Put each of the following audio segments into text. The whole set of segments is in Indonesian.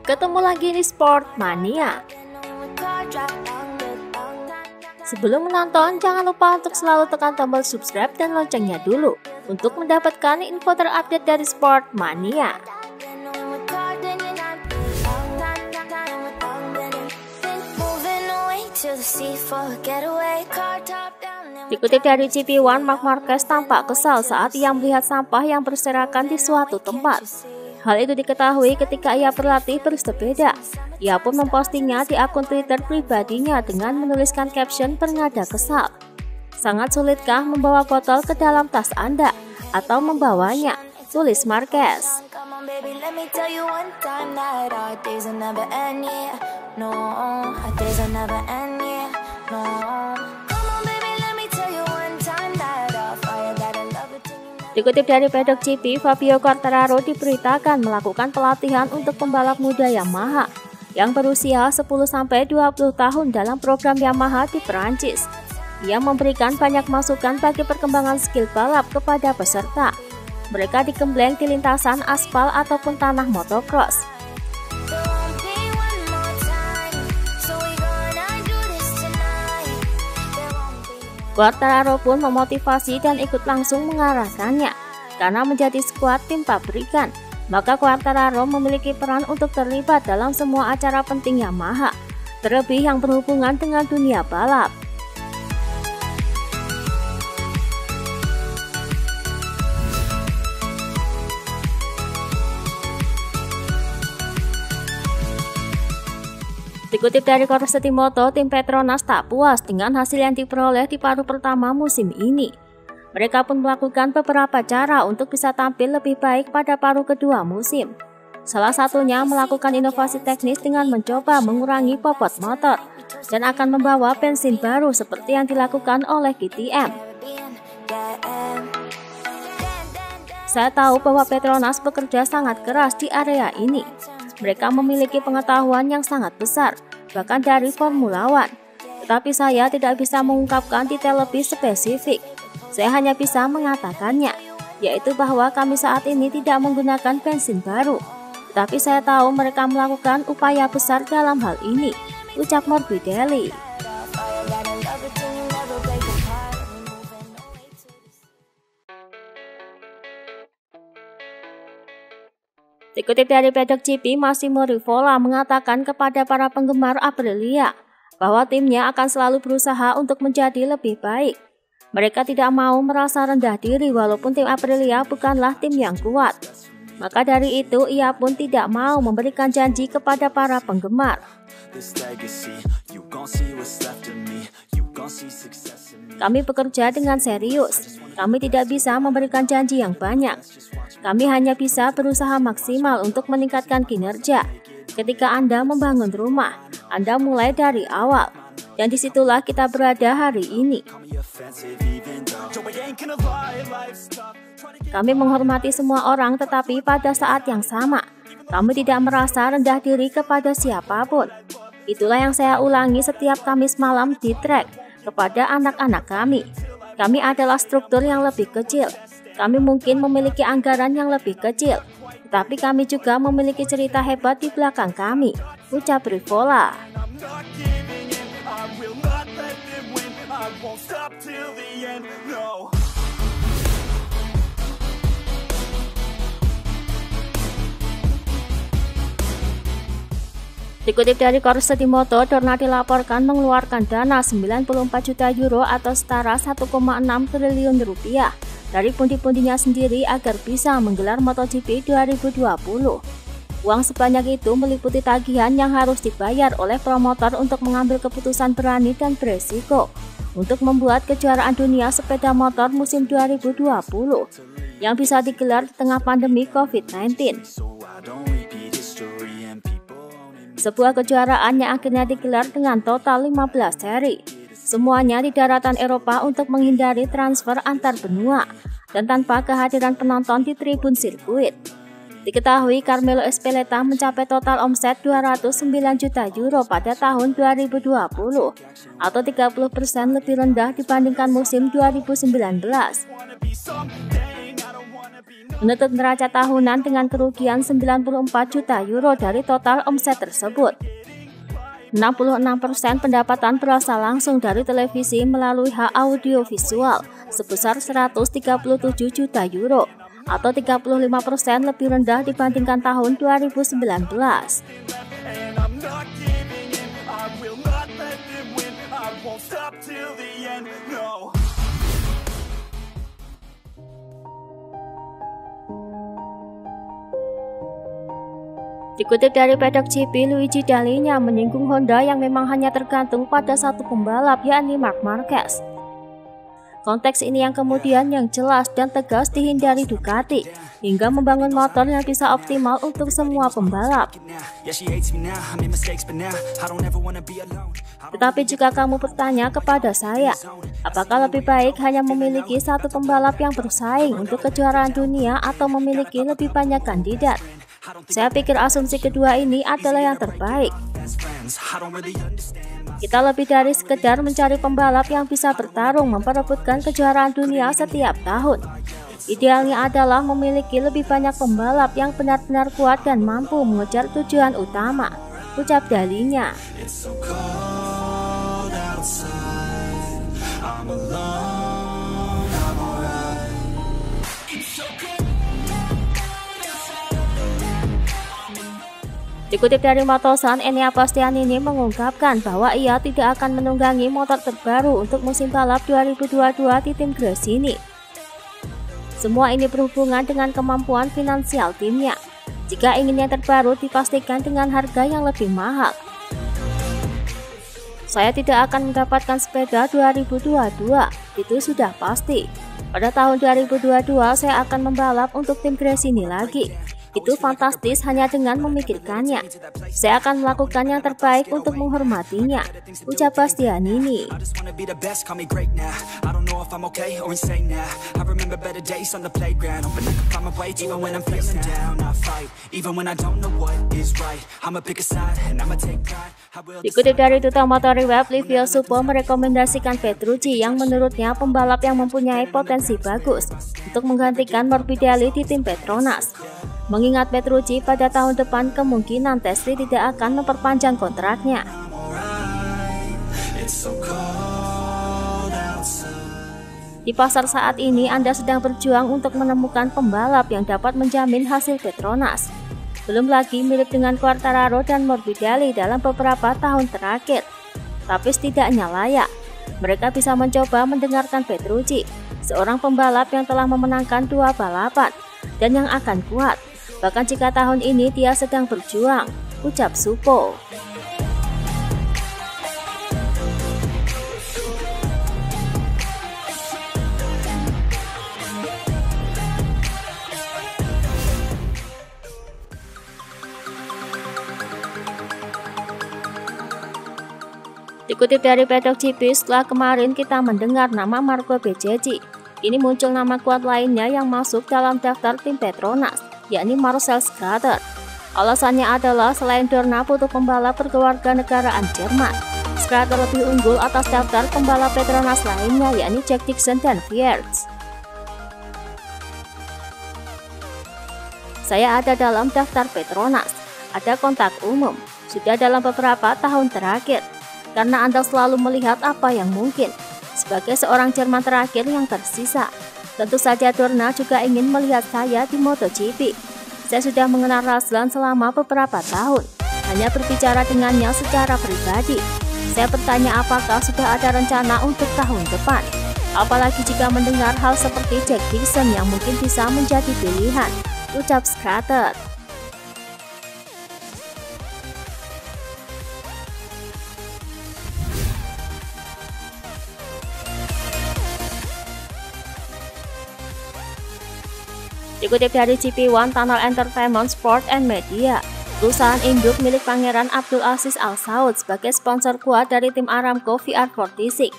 Ketemu lagi di Sport Mania. Sebelum menonton, jangan lupa untuk selalu tekan tombol subscribe dan loncengnya dulu untuk mendapatkan info terupdate dari Sport Mania. Dikutip dari GP1, Marc Marquez tampak kesal saat ia melihat sampah yang berserakan di suatu tempat. Hal itu diketahui ketika ia berlatih bersepeda. Ia pun mempostingnya di akun Twitter pribadinya dengan menuliskan caption bernada kesal. "Sangat sulitkah membawa botol ke dalam tas Anda atau membawanya?" tulis Marquez. Dikutip dari Paddock GP, Fabio Quartararo diberitakan melakukan pelatihan untuk pembalap muda Yamaha yang berusia 10-20 tahun dalam program Yamaha di Perancis. Ia memberikan banyak masukan bagi perkembangan skill balap kepada peserta. Mereka digembleng di lintasan aspal ataupun tanah motocross. Quartararo pun memotivasi dan ikut langsung mengarahkannya. Karena menjadi skuad tim pabrikan, maka Quartararo memiliki peran untuk terlibat dalam semua acara penting Yamaha, terlebih yang berhubungan dengan dunia balap. Dikutip dari Corse Moto, tim Petronas tak puas dengan hasil yang diperoleh di paruh pertama musim ini. Mereka pun melakukan beberapa cara untuk bisa tampil lebih baik pada paruh kedua musim. Salah satunya melakukan inovasi teknis dengan mencoba mengurangi bobot motor dan akan membawa bensin baru seperti yang dilakukan oleh KTM. Saya tahu bahwa Petronas bekerja sangat keras di area ini. Mereka memiliki pengetahuan yang sangat besar, bahkan dari Formula One. Tetapi saya tidak bisa mengungkapkan detail lebih spesifik. Saya hanya bisa mengatakannya, yaitu bahwa kami saat ini tidak menggunakan bensin baru. Tetapi saya tahu mereka melakukan upaya besar dalam hal ini, ucap Morbidelli. Dikutip dari Paddock GP, Massimo Rivola mengatakan kepada para penggemar Aprilia bahwa timnya akan selalu berusaha untuk menjadi lebih baik. Mereka tidak mau merasa rendah diri walaupun tim Aprilia bukanlah tim yang kuat. Maka dari itu ia pun tidak mau memberikan janji kepada para penggemar. Kami bekerja dengan serius. Kami tidak bisa memberikan janji yang banyak. Kami hanya bisa berusaha maksimal untuk meningkatkan kinerja. Ketika Anda membangun rumah, Anda mulai dari awal. Dan disitulah kita berada hari ini. Kami menghormati semua orang, tetapi pada saat yang sama, kami tidak merasa rendah diri kepada siapapun. Itulah yang saya ulangi setiap Kamis malam di track kepada anak-anak kami. Kami adalah struktur yang lebih kecil. Kami mungkin memiliki anggaran yang lebih kecil, tetapi kami juga memiliki cerita hebat di belakang kami, ucap Rivola. Dikutip dari Corse Moto, Dorna dilaporkan mengeluarkan dana 94 juta euro atau setara 1,6 triliun rupiah dari pundi-pundinya sendiri agar bisa menggelar MotoGP 2020. Uang sebanyak itu meliputi tagihan yang harus dibayar oleh promotor untuk mengambil keputusan berani dan beresiko untuk membuat kejuaraan dunia sepeda motor musim 2020 yang bisa digelar di tengah pandemi COVID-19. Sebuah kejuaraan yang akhirnya digelar dengan total 15 seri. Semuanya di daratan Eropa untuk menghindari transfer antar benua dan tanpa kehadiran penonton di tribun sirkuit. Diketahui Carmelo Ezpeleta mencapai total omset 209 juta euro pada tahun 2020 atau 30% lebih rendah dibandingkan musim 2019. menutup neraca tahunan dengan kerugian 94 juta euro dari total omset tersebut. 66% pendapatan berasal langsung dari televisi melalui hak audiovisual sebesar 137 juta euro atau 35% lebih rendah dibandingkan tahun 2019. Dikutip dari Paddock GP, Luigi Dall'Igna menyinggung Honda yang memang hanya tergantung pada satu pembalap, yakni Marc Marquez. Konteks ini yang kemudian yang jelas dan tegas dihindari Ducati, hingga membangun motor yang bisa optimal untuk semua pembalap. Tetapi jika kamu bertanya kepada saya, apakah lebih baik hanya memiliki satu pembalap yang bersaing untuk kejuaraan dunia atau memiliki lebih banyak kandidat? Saya pikir asumsi kedua ini adalah yang terbaik. Kita lebih dari sekedar mencari pembalap yang bisa bertarung memperebutkan kejuaraan dunia setiap tahun. Idealnya adalah memiliki lebih banyak pembalap yang benar-benar kuat dan mampu mengejar tujuan utama, ucap Dall'Igna. Dikutip dari Motosan, Enea Bastianini mengungkapkan bahwa ia tidak akan menunggangi motor terbaru untuk musim balap 2022 di tim Gresini. Semua ini berhubungan dengan kemampuan finansial timnya. Jika ingin yang terbaru, dipastikan dengan harga yang lebih mahal. Saya tidak akan mendapatkan sepeda 2022, itu sudah pasti. Pada tahun 2022 saya akan membalap untuk tim Gresini lagi. Itu fantastis hanya dengan memikirkannya. Saya akan melakukan yang terbaik untuk menghormatinya, ucap Bastianini. Dikutip dari Tuta Motori Web, Livio Suppo merekomendasikan Petrucci yang menurutnya pembalap yang mempunyai potensi bagus untuk menggantikan Morbidelli di tim Petronas. Mengingat Petrucci pada tahun depan kemungkinan Tesli tidak akan memperpanjang kontraknya. Di pasar saat ini Anda sedang berjuang untuk menemukan pembalap yang dapat menjamin hasil Petronas. Belum lagi mirip dengan Quartararo dan Morbidelli dalam beberapa tahun terakhir. Tapi setidaknya layak. Mereka bisa mencoba mendengarkan Petrucci, seorang pembalap yang telah memenangkan 2 balapan dan yang akan kuat. Bahkan jika tahun ini dia sedang berjuang, ucap Suppo. Dikutip dari Paddock GP, setelah kemarin kita mendengar nama Marco Bezzecchi, ini muncul nama kuat lainnya yang masuk dalam daftar tim Petronas, yakni Marcel Schrötter. Alasannya adalah selain Dorna butuh pembalap berkewarganegaraan Jerman, Schrötter lebih unggul atas daftar pembalap Petronas lainnya, yakni Jack Dixon dan Wiertz. Saya ada dalam daftar Petronas, ada kontak umum, sudah dalam beberapa tahun terakhir, karena Anda selalu melihat apa yang mungkin. Sebagai seorang Jerman terakhir yang tersisa, tentu saja Dorna juga ingin melihat saya di MotoGP. Saya sudah mengenal Razlan selama beberapa tahun, hanya berbicara dengannya secara pribadi. Saya bertanya apakah sudah ada rencana untuk tahun depan. Apalagi jika mendengar hal seperti Jack Dixon yang mungkin bisa menjadi pilihan, ucap Schrötter. Dikutip dari GP1 Tunnel Entertainment Sport and Media, perusahaan induk milik Pangeran Abdul Aziz Al Saud sebagai sponsor kuat dari tim Aramco VR46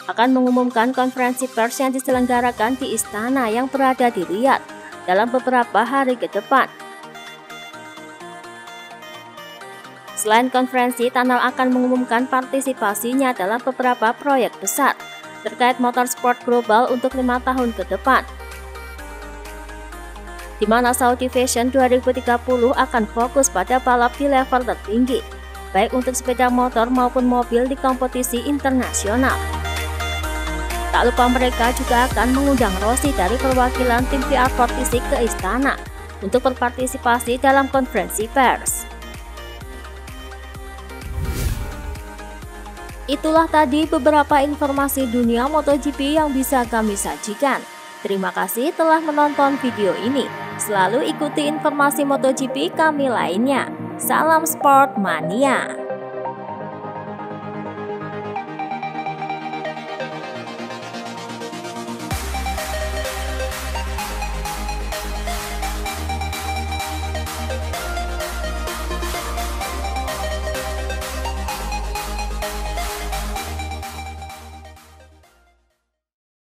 akan mengumumkan konferensi pers yang diselenggarakan di istana yang berada di Riyadh dalam beberapa hari ke depan. Selain konferensi, Tunnel akan mengumumkan partisipasinya dalam beberapa proyek besar terkait motorsport global untuk 5 tahun ke depan. di mana Saudi Vision 2030 akan fokus pada balap di level tertinggi, baik untuk sepeda motor maupun mobil di kompetisi internasional. Tak lupa mereka juga akan mengundang Rossi dari perwakilan tim VR46 ke istana untuk berpartisipasi dalam konferensi pers. Itulah tadi beberapa informasi dunia MotoGP yang bisa kami sajikan. Terima kasih telah menonton video ini. Selalu ikuti informasi MotoGP kami lainnya. Salam Sport Mania.